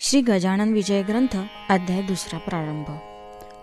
श्री गजानन विजय ग्रंथ अध्याय 2 प्रारंभ।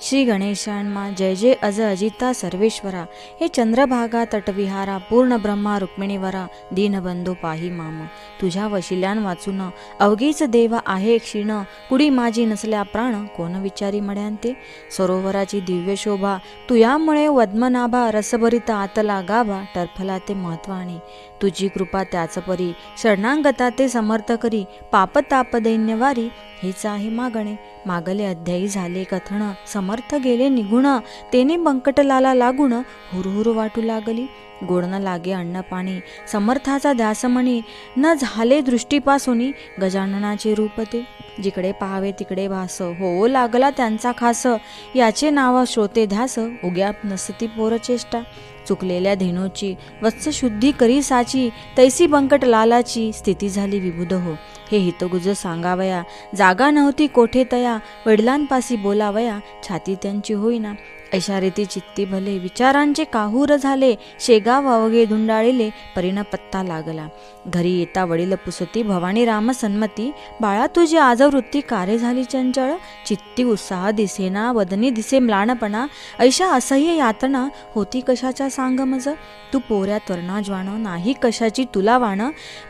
श्री गणेशान्मा जय जय अज अजिता सर्वेश्वरा, हे चंद्रभागा तटविहारा, पूर्ण ब्रह्मा रुक्मिणीवरा, दीनबंधू पाही माम। तुझ्या वशिल्यान वाचून अवघीच देवा आहे क्षीण, कुडी माझी नसल्या प्राण कोण विचारी मड्यांते। सरोवराची दिव्य शोभा तुयामुळे वद्मनाभा, रसभरित आतला गाभा टरफला ते महत्वाने। तुझी कृपा त्याच परी शरणांगता ते समर्थ करी, पाप ताप दैन्यवारी हेच आहे मागणे। मागले अध्यायी झाले कथन, समर्थ गेले निगुण, तेने बंकटलाला लागून हुरहुर वाटू लागली। गोड न लागे अन्न पाणी समर्थाचा ध्यासमणी, न झाले दृष्टीपासोनी गजाननाचे रूप ते। जिकडे पाहावे तिकडे भास, हो लागला त्यांचा खास, याचे नाव श्रोते ध्यास, उग्याप नसती पोरचेष्टा। चुकलेल्या धेनूची वत्स शुद्धी करी साची, तैसी बंकट लालाची स्थिती झाली विबुध हो। हे हितगुज सांगावया जागा नव्हती कोठे तया, वडिलांपासी बोलावया छाती त्यांची होईना। ऐशा रीती चित्ती भले विचारांचे काहूर झाले, शेगाव अवघे धुंडाळिले परीन पत्ता लागला। घरी येता वडील पुसती भवानी राम सन्मती, बाळा तुझी आजवृत्ती कारे झाली चंचळ। चित्ती उत्साह दिसेना, वदनी दिसे म्लानपणा, ऐशा असह्य यातना होती कशाच्या सांग मज। तू पोऱ्या त्वरणा ज्वान नाही कशाची तुला वाण,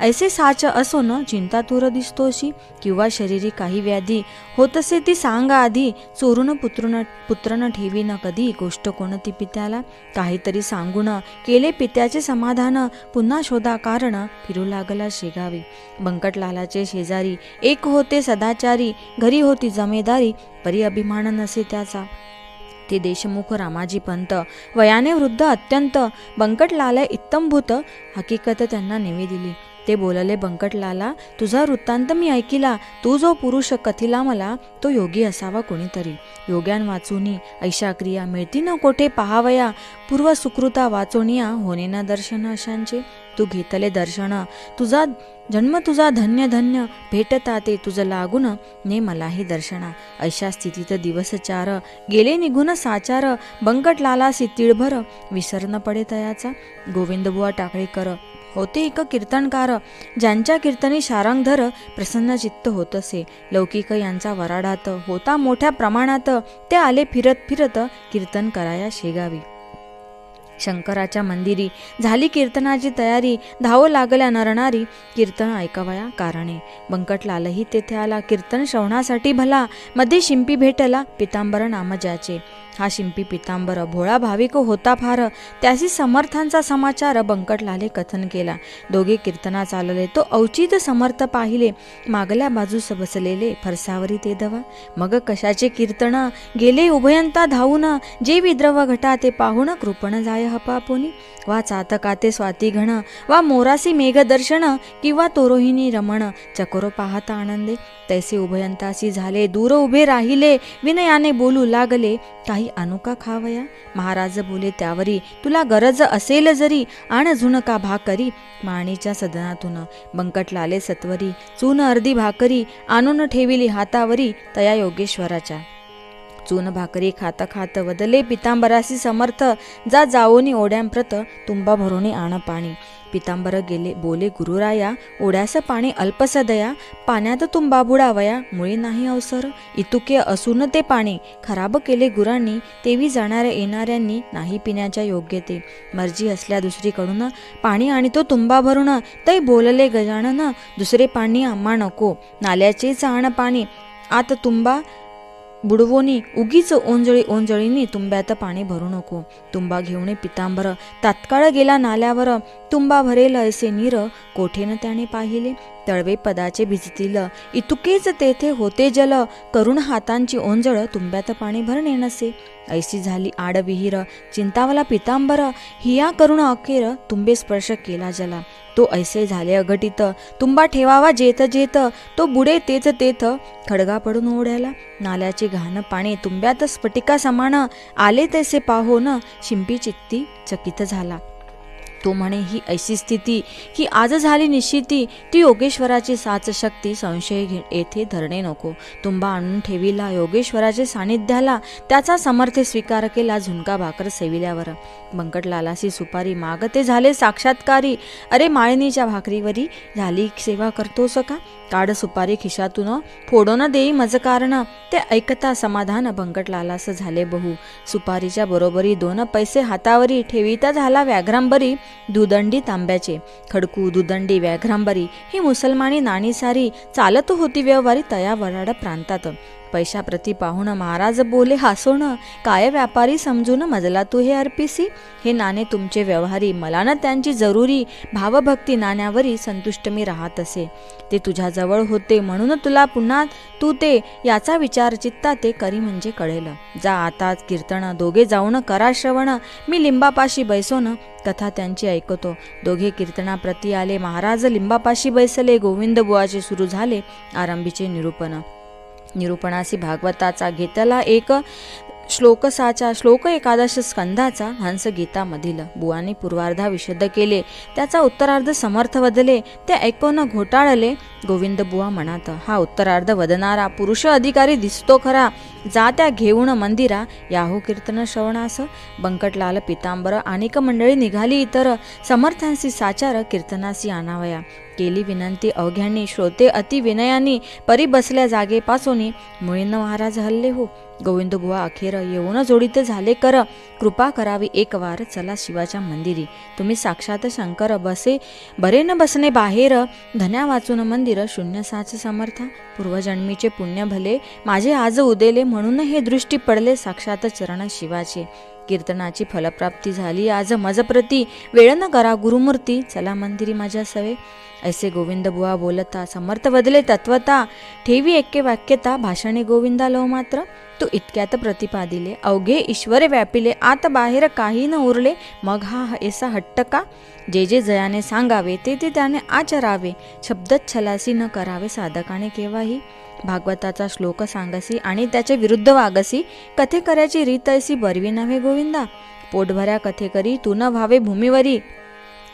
ऐसे साच असो न चिंता तुर दिसतोशी। किंवा शरीरी काही व्याधी होतसे ती सांग आधी, चोरून पुत्रन ठेवी न कधी गोष्ट कोणती पित्याला। काहीतरी सांगून केले पित्याचे समाधान, पुन्हा शोधा कारण फिरू लागला शेगावी। बंकटलालाचे शेजारी एक होते सदाचारी, घरी होती जमेदारी परी अभिमान नसे त्याचा। ते देशमुख रामाजी पंत वयाने वृद्ध अत्यंत, बंकटलाला इत्तंभूत हकीकत त्यांना नेवी दिली। ते बोलले बंकटलाला, तुझा वृत्तांत मी ऐकिला, तू जो पुरुष कथिला मला तो योगी असावा कोणीतरी। योग्यान वाचुनी ऐशा क्रिया मिळती न कोठे पहावया, पूर्व सुकृता वाचोनिया होणे न दर्शन अशांचे। तू घेतले दर्शन तुझा जन्म तुझा धन्य धन्य, भेटता ते तुझ लागून ने मलाही दर्शना। ऐशा स्थितीत दिवस चार गेले निघून साचार, बंकटलाला तिळभर विसर न पडे तयाचा। गोविंदबुवा टाकळीकर होते एक कीर्तनकार, ज्यांच्या कीर्तनी शारंगधर प्रसन्न चित्त होतसे। लौकिक यांचा वराडात होता मोठ्या प्रमाणात, ते आले फिरत फिरत कीर्तन कराया शेगावी। शंकराच्या मंदिरी झाली कीर्तनाची तयारी, धावू लागल्या नरनारी कीर्तन ऐकवया कारणे। बंकटलालही तेथे आला कीर्तन श्रवणासाठी भला, मध्ये शिंपी भेटला पितांबर नाम ज्याचे। हा शिंपी पितांबर भोळा भाविक होता फार, त्यासी समर्थांचा समाचार बंकटलाले कथन केला। दोघे कीर्तना चालले तो औचित समर्थ पाहिले, मागल्या बाजूस बसलेले फरसावरी ते दवा। मग कशाचे कीर्तन गेले उभयंता धावून, जे विद्रव घटा ते पाहून कृपण जाय हपापोनी। वा चातकाते स्वाती घण, वा मोरासी मेघ दर्शन, किंवा तोरोहिणी रमण चकोर पाहता आनंदे। तैसे उभयंतासी झाले दूर उभे राहिले, विनयाने बोलू लागले काही अनुका खावया। महाराज बोले त्यावरी, तुला गरज असेल जरी आण झुणका भाकरी। माणीच्या सदनातून बंकटलाले सत्वरी चून अर्धी भाकरी आणून ठेविली हातावरी तया योगेश्वराच्या। चून भाकरी खात खात वदले पितांबरासी समर्थ, जा जाओनी ओढ्यांप्रत तुंबा भरोनी आण पाणी। पितांबर गेले बोले गुरुराया, ओढ्यास पाणी अल्पस दया, पाण्यात तुंबा बुडावया मुळी नाही अवसर। इतुके असून ते पाणी खराब केले गुरांनी, तेवी जाणाऱ्या येणाऱ्यांनी नाही पिण्याच्या योग्य ते। मर्जी असल्या दुसरीकडून पाणी आणि तो तुंबा भरून, तै बोलले गजानन दुसरे पाणी आम्हा नको। नाल्याचेच आण पाणी आत तुंबा बुडवोनी, उगीच ओंजळीनी तुंब्यात पाणी भरू नको। तुंबा घेऊन पितांबर तात्काळ गेला नाल्यावर, तुंबा भरेल ऐसे नीर कोठेन त्याने पाहिले। तळवे पदाचे भिजतील इतुकेच तेथे होते जल, करून हातांची ओंजळ तुंब्यात पाणी भरणे नसे। ऐसी झाली आड विहीर चिंतावला पितांबर, हिया करून अखेर तुंबे स्पर्श केला जला। तो ऐसे झाले अघटित तुंबा ठेवावा जेथ जेथ, तो बुडे तेथ तेथ खडगा पडून ओढ्याला। नाल्याचे घाण पाणी तुंब्यात स्फटिका समान, आले तैसे पाहोन शिंपी चित्ती चकित झाला। तो म्हणे ही ऐशी स्थिती की आज झाली निश्चिती, ती योगेश्वराची साच शक्ती संशय येथे धरणे नको. तुंबा आणून ठेविला योगेश्वराचे सानिध्याला, त्याचा समर्थ स्वीकार केला झुणका भाकर सेविल्यावर. बंकटलालासी सुपारी मागते झाले साक्षात्कारी, अरे माळणीच्या भाकरीवरी झाली सेवा करतोस का. काढ सुपारी खिशातून फोडून देई मज कारण, ते ऐकता समाधान बंकटलालास झाले बहु. सुपारीच्या बरोबरी 2 पैसे हातावरी, ठेविता झाला व्याघ्रांबरी दुदंडी तांब्याचे. खडकू दुदंडी व्याघ्रांबरी ही मुसलमानी नाणी सारी, चालत होती व्यवहारी तया वराड प्रांतात. पैशाप्रती पाहून महाराज बोले हसून, काय व्यापारी समजून मजला तू हे अर्पिसी. हे नाणे तुमचे व्यवहारी, मला न त्यांची जरुरी. भावभक्ती नाण्यावरी संतुष्ट मी राहत असे. ते तुझ्याजवळ होते म्हणून तुला पुन्हा तू ते, याचा विचार चित्ता ते करी म्हणजे कळेल. जा आता कीर्तन दोघे जाऊन करा श्रवण, मी लिंबापाशी बैसोन कथा त्यांची ऐकतो. दोघे कीर्तनाप्रती आले, महाराज लिंबापाशी बैसले. गोविंद बुवाचे सुरू झाले आरंभीचे निरूपण. निरूपणासी भागवताचा घेतला एक श्लोकसाचा, श्लोक 11 स्कंधाचा हंस गीतामधील. बुवांनी पूर्वार्धा विशुद्ध केले, त्याचा उत्तरार्ध समर्थ वदले. ते ऐकून घोटाळले गोविंद बुवा म्हणत, हा उत्तरार्ध वदनारा पुरुष अधिकारी दिसतो खरा. जा त्या घेऊन मंदिरा याहू कीर्तन श्रवणास. बंकटलाल पितांबर अनेक मंडळी निघाली इतर, समर्थांसी साचार कीर्तनासी आणावया. केली विनंती अवघ्यांनी श्रोते अति विनयानी, परी बसल्या जागेपासून मुळींन महाराज हल्ले हो. गोविंद बुवा अखेर येऊन जोडीत झाले कर, कृपा करावी एक वार चला शिवाच्या मंदिरी. तुम्ही साक्षात शंकर बसे बरे न बसणे बाहेर, धन्या वाचून मंदिर शून्य साच समर्था. पूर्वजन्मीचे पुण्य भले माझे आज उदेले, म्हणून हे दृष्टी पडले साक्षात चरण शिवाचे. कीर्तनाची फलप्राप्ती झाली आज मजप्रती, वेळ न करा गुरुमूर्ती चला मंदिरी माझ्या सवे. ऐसे गोविंद बुवा बोलता समर्थ वदले तत्वता, ठेवी एके वाक्यता भाषणे गोविंदा लो मात्र. तू इतक्यात प्रतिपादिले अवघे ईश्वरे व्यापिले, आत बाहेर काही न उरले मग हा ऐसा हट्ट का. जे जे जयाने सांगावे ते ते त्याने आचरावे, शब्दच छलासी न करावे साधकाने केव्हाही. भागवताचा श्लोक सांगसी आणि त्याच्या विरुद्ध वागसी, कथेकऱ्याची रीत ऐसी बरवी नव्हे गोविंदा. पोटभऱ्या कथेकरी तू न व्हावे भूमीवरी.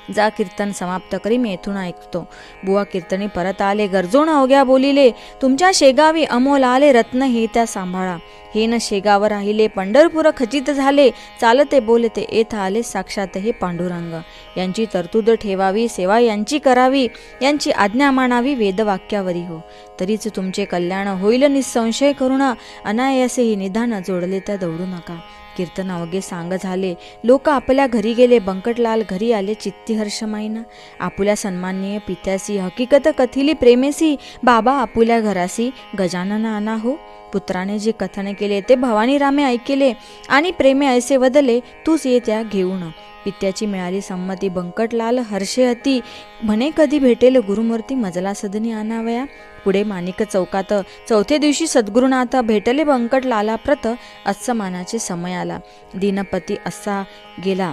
जा कीर्तन समाप्त करी मी येथून ऐकतो. बुवा कीर्तनी परत आले, गरजून अवघ्या बोलिले, तुमच्या शेगावी अमोल आले रत्न हे त्या सांभाळा. हे न शेगावर राहिले पंढरपूर खचित झाले, चालते बोलते येथ आले साक्षात हे पांडुरंग. यांची तरतूद ठेवावी, सेवा यांची करावी, यांची आज्ञा मानावी वेदवाक्यावरी हो. तरीच तुमचे कल्याण होईल निसंशय करुण, अनायासे हे निधान जोडले त्या दौडू नका. कीर्तन अवघे सांग झाले, लोक आपल्या घरी गेले. बंकटलाल घरी आले चित्ती हर्षमाईना. आपुल्या सन्माननीय पित्यासी हकीकत कथिली प्रेमेसी, बाबा आपुल्या घरासी गजानन आणा हो. पुत्राने जे कथन केले ते भवानी रामे ऐकेले, आणि प्रेमे ऐसे वदले तूच ये त्या घेऊन. पित्याची मिळाली संमती, बंकटलाल हर्षे अति, म्हणे कधी भेटेल गुरुमूर्ती मजला सदनी आणावया. पुढे माणिक चौकात चौथे दिवशी सद्गुरुनाथ भेटले बंकटलाला प्रत, अस्समानाचे समय आला. दीनपती असा गेला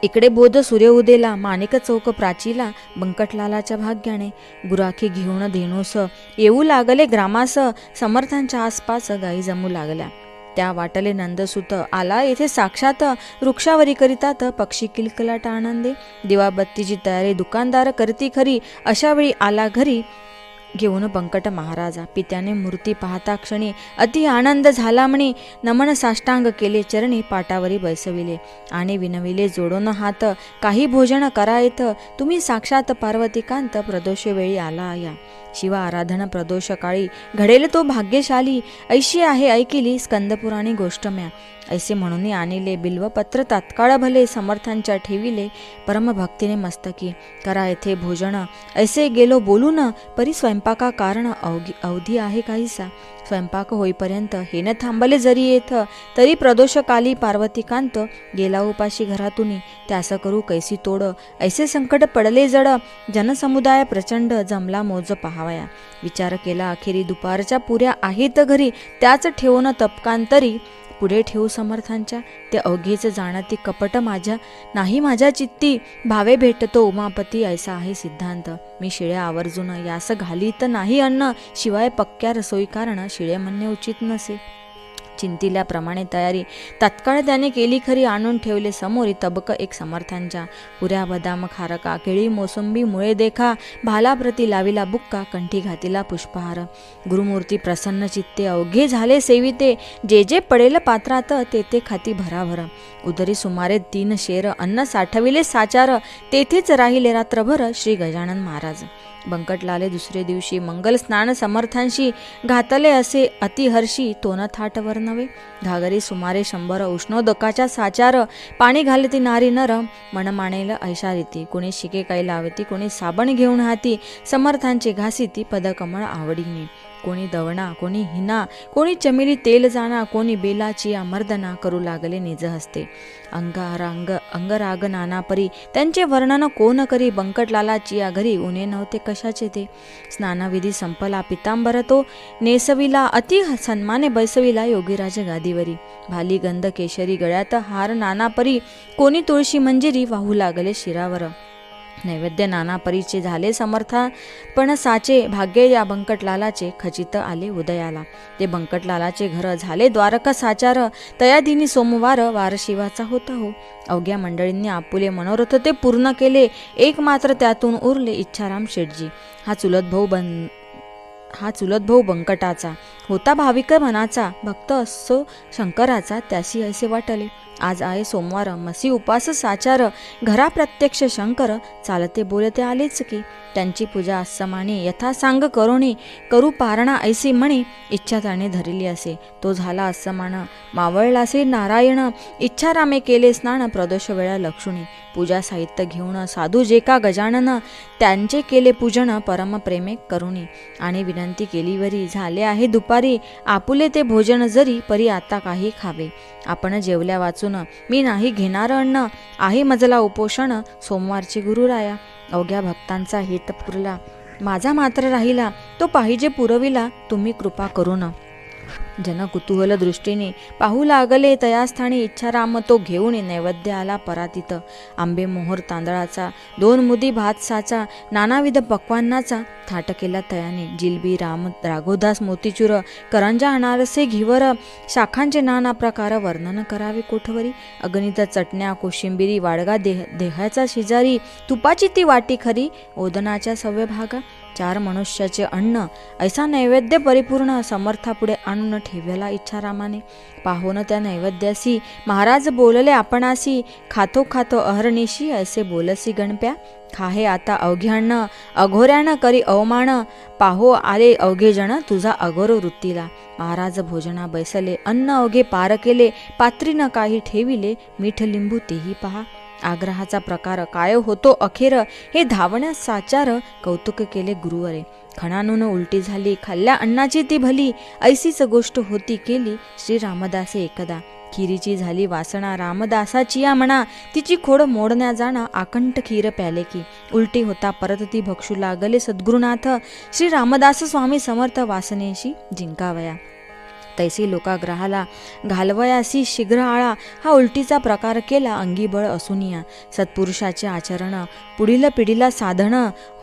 इकडे बोध सूर्य उदेला. माणिक चौक प्राचीला बंकटलालाच्या भाग्याने. गुराखी घेऊन धेनूस येऊ लागले ग्रामास, समर्थांच्या आसपास गाई जमू लागल्या. त्या वाटले नंदसुत आला येथे साक्षात, वृक्षावरी करीतात पक्षी किलकलाट आनंदे. दिवाबत्तीची तयारी दुकानदार करती खरी, अशा वेळी आला घरी घेऊन बंकट महाराजा. पित्याने मूर्ती पाहता क्षणी अति आनंद झाला म्हणे. नमन साष्टांग केले चरणी, पाटावरी बैसविले आणि विनविले जोडून हात. काही भोजन करा येथ, तुम्ही साक्षात पार्वतीकांत प्रदोष वेळी आला या. शिवा आराधन प्रदोष काळी घडेल तो भाग्यशाली, ऐशी आहे ऐकिली स्कंदपुराणी गोष्ट म्या. ऐसे म्हणून आणिले बिल्वपत्र तात्काळ भले, समर्थांच्या ठेविले परमभक्तीने मस्तकी. करा येथे भोजन ऐसे गेलो बोलून, परी स्वयंपाका कारण अवधी आहे काहीसा. स्वयंपाक होईपर्यंत हे न थांबले जरी येथ, तरी प्रदोषकाली पार्वतीकांत गेला उपाशी घरातून. त्यास करू कैसी तोड, ऐसे संकट पडले जड. जनसमुदाय प्रचंड जमला मोज पहावया. विचार केला अखेरी दुपारच्या पुऱ्या आहेत घरी, त्याच ठेवून तपकांतरी पुढे ठेवू समर्थांच्या. ते अवघेच जाणती कपट माझ्या नाही माझ्या चित्ती, भावे भेटतो उमापती ऐसा आहे सिद्धांत. मी शिळ्या आवर्जून यास घालीत नाही अन्न, शिवाय पक्क्या रसोई कारण शिळे म्हणणे उचित नसे. चिंतिल्याप्रमाणे तयारी तत्काळ त्याने केली खरी. आणून ठेवले समोरी तबक एक समर्थांच्या. पुऱ्या बदाम खारका केळी मोसंबी मुळे देखा भालाप्रती लाविला बुक्का कंठी घातिला पुष्पहार. गुरुमूर्ती प्रसन्न चित्ते अवघे झाले सेविते. जे जे पडेल पात्रात ते ते खाती भराभर. उदरी सुमारे 3 शेर अन्न साठविले साचार. तेथेच राहिले रात्रभर श्री गजानन महाराज. बंकटलाले दुसरे दिवशी मंगल स्नान समर्थांशी घातले असे अतिहर्षी तोन थाट वर्णवे. घागरी सुमारे 100 उष्णोदकाच्या साचार. पाणी घालती नारी नर मन मानेल ऐशा रीती. कोणी शिके काही लावती कोणी साबण घेऊन हाती. समर्थांचे घासीती पदकमळ आवडीने. कोणी दवणा कोणी हिना कोणी चमेली तेल जाना. कोणी बेलाची मर्दना करू लागले निज हस्ते. अंगराग नाना परी त्यांचे वर्णन कोण करी. बंकटलालाची या घरी उणे नव्हते कशाचे ते. स्नानविधी संपला पितांबर तो नेसविला. अति सन्माने बैसविला योगीराज गादीवरी. भाली गंध केशरी गळ्यात हार नाना परी. कोणी तुळशी मंजिरी वाहू लागले शिरावर. नैवेद्य नाना परीचे झाले समर्थापण साचे. भाग्य या बंकटलालाचे खचित आले उदयाला. ते बंकटलालाचे घर झाले द्वारका साचार. तयादिनी सोमवार वार शिवाचा होता हो. अवघ्या मंडळींनी आपुले मनोरथ ते पूर्ण केले. एक मात्र त्यातून उरले इच्छाराम शेटजी. हा चुलत भाऊ बंकटाचा होता भाविक मनाचा. भक्त असो शंकराचा त्यासी ऐसे वाटले. आज आहे सोमवार मसी उपास साचार. घरा प्रत्यक्ष शंकर चालते बोलते आलेच की. त्यांची पूजा अस्समानी यथा सांग करोणी. करू पारणा ऐसी म्हणे इच्छा त्याने धरली असे. तो झाला अस्समान मावळला श्री नारायण. इच्छारामे केले स्नान प्रदोष वेळा लक्षुणी. पूजा साहित्य घेऊन साधू जे का गजानन त्यांचे केले पूजन परम प्रेमे करुणी. आणि विनंती केली वरी झाले आहे दुपारी. आपुले ते भोजन जरी परी आता काही खावे. आपण जेवल्या वाचून मी नाही घेणार अन्न. आहे मजला उपोषण सोमवारची गुरुराया. अवघ्या भक्तांचा हित पुरला माझा मात्र राहिला. तो पाहिजे पुरविला तुम्ही कृपा करून. जन कुतूहल दृष्टीने पाहू लागले तयास्थानी. इच्छाराम तो घेऊन नैवेद्य आला परातीत. आंबे मोहर तांदळाचा 2 मुदी भात साचा. नानाविध पक्वांनाचा थाट केला तयाने. जिलबी राघोदास मोतीचूर करंजा अनारसे घिवर. शाखांचे नाना प्रकार वर्णन करावे कोठवरी. अगणित चटण्या कोशिंबिरी वाडगा देहाचा शेजारी. तुपाची ती वाटी खरी ओदनाच्या सव्य भागा. 4 मनुष्याचे अन्न ऐसा नैवेद्य परिपूर्ण समर्थापुढे आणून ठेवला इच्छारामाने. पाहोन त्या नैवेद्यासी महाराज बोलले आपणासी. खातो खातो अहर्निशी ऐसे बोलसी गणप्या. खाहे आता अवघ्यान्न अघोऱ्यानं करी अवमान. पाहो आले अवघे जण तुझा अघोर वृत्तीला. महाराज भोजना बैसले अन्न अवघे पार केले. पात्रीनं काही ठेविले मीठ लिंबू तेही पहा. आग्रहाचा प्रकार काय होतो अखेर. हे धावण्यास साचार कौतुक केले गुरुवरे. खणानून उलटी झाली खाल्ल्या अन्नाची ती भली. ऐसीच गोष्ट होती केली श्री रामदासे एकदा. खिरीची झाली वासना रामदासाची या म्हणा. तिची खोड मोडण्या जाणा आकंठ खीर प्याले की. उलटी होता परत ती भक्षू लागले सद्गुरुनाथ. श्री रामदास स्वामी समर्थ वासनेशी जिंकावया. तैसी लोकाग्रहाला घालवयासी शीघ्र आळा. हा उलटीचा प्रकार केला अंगी बळ असूनिया. सत्पुरुषाचे आचरण पुढील पिढीला साधन.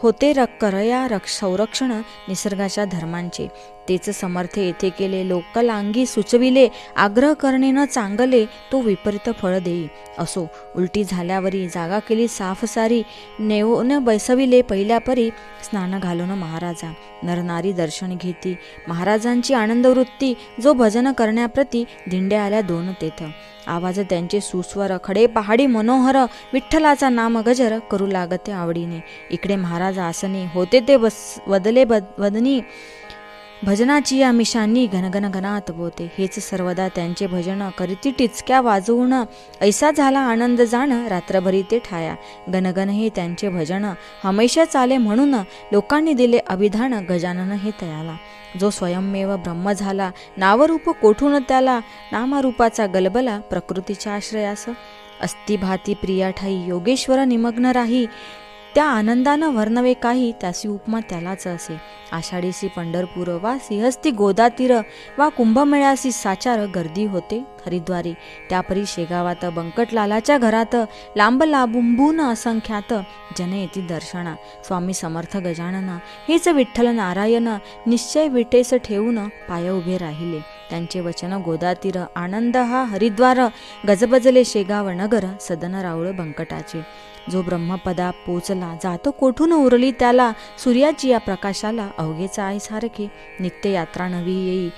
होते करया संरक्षण निसर्गाच्या धर्मांचे. तेच समर्थ येथे केले लोकलांगी सुचविले. आग्रह करणे न चांगले तो विपरीत फळ देई. असो उलटी झाल्यावरी जागा केली साफ सारी. नेऊन बैसविले पहिल्या परी स्नान घालून महाराजा. नरनारी दर्शन घेती महाराजांची आनंद वृत्ती. जो भजन करण्याप्रती दिंड्या आल्या 2 तेथ. आवाज त्यांचे सुस्वर खडे पहाडी मनोहर. विठ्ठलाचा नाम गजर करू लागते आवडीने. इकडे महाराज आसने होते ते वदले वदनी. भजनाची या मिशांनी घनघन घनात बोते. हेच सर्वदा त्यांचे भजन करीती टिचक्या वाजवून. ऐसा झाला आनंद जाण रात्रभरी ते ठाया. गणगण हे त्यांचे भजन हमेशा चाले म्हणून. लोकांनी दिले अभिधान गजानन हे तयाला. जो स्वयंमेव ब्रह्म झाला नावरूप कोठून त्याला. नामारूपाचा गलबला प्रकृतीच्या आश्रयास. अस्तिभाती प्रिया ठाई योगेश्वर निमग्न राही. त्या आनंदानं वर्णवे काही त्यासी उपमा त्यालाच असे. आषाढीसी पंढरपूर वा सिंहस्ती गोदातीर वा कुंभमेळ्यासी साचार गर्दी होते हरिद्वारी. त्यापरी शेगावात बंकटलालाच्या घरात लांब लांबून असंख्यात जन येती दर्शना. स्वामी समर्थ गजानन हेच विठ्ठल नारायण. निश्चय विटेस ठेवून पाय उभे राहिले. त्यांचे वचन गोदातीर, आनंद हा हरिद्वार, गजबजले शेगाव नगर, सदन राऊळ बंकटाचे. जो ब्रह्मपदा पोचला, जातो कोठून उरली त्याला, सूर्याची या प्रकाशाला अवघेच आहे सारखे. नित्य यात्रा नवी येई,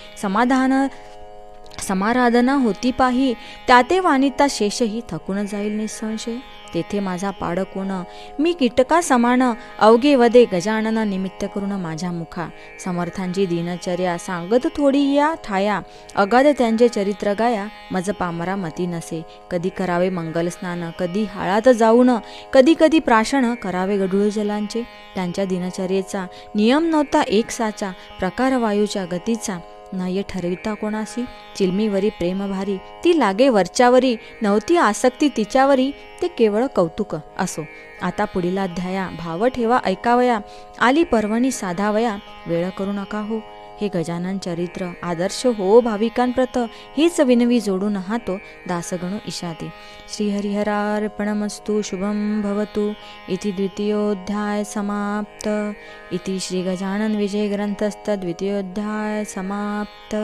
समाराधना होती पाही, त्याते वानिता शेषही थकून जाईल निसंशय. तेथे माझा पाड कोण, मी कीटका समान, अवघे वदे गजानना निमित्त करून माझ्या मुखा. समर्थांची दिनचर्या सांगत थोडी या ठाया, अगाध त्यांचे चरित्र गाया, मज पामरा मती नसे. कधी करावे मंगल स्नान, कधी हाळात जाऊन, कधी कधी प्राशन करावे गढूळ जलांचे. त्यांच्या दिनचर्येचा नियम नव्हता एक साचा, प्रकार वायूच्या गतीचा नये ठरविता कोणासी. चिलमीवरी प्रेम भारी, ती लागे वरच्यावरी, नव्हती आसक्ती तिच्यावरी, ते केवळ कौतुक असो. आता पुढील अध्याया भाव ठेवा ऐकावया, आली पर्वणी साधावया, वेळ करू नका हो. हे गजानन चरित्र आदर्श हो भाविकांप्रत, हेच विनवी जोडून हातो दासगणू ईशाती. श्रीहरिहरार्पणमस्तु. शुभं भवतु. इति द्वितीयोऽध्याय समाप्त. इति श्री गजानन विजय ग्रंथस्थ द्वितीयोऽध्याय समाप्त.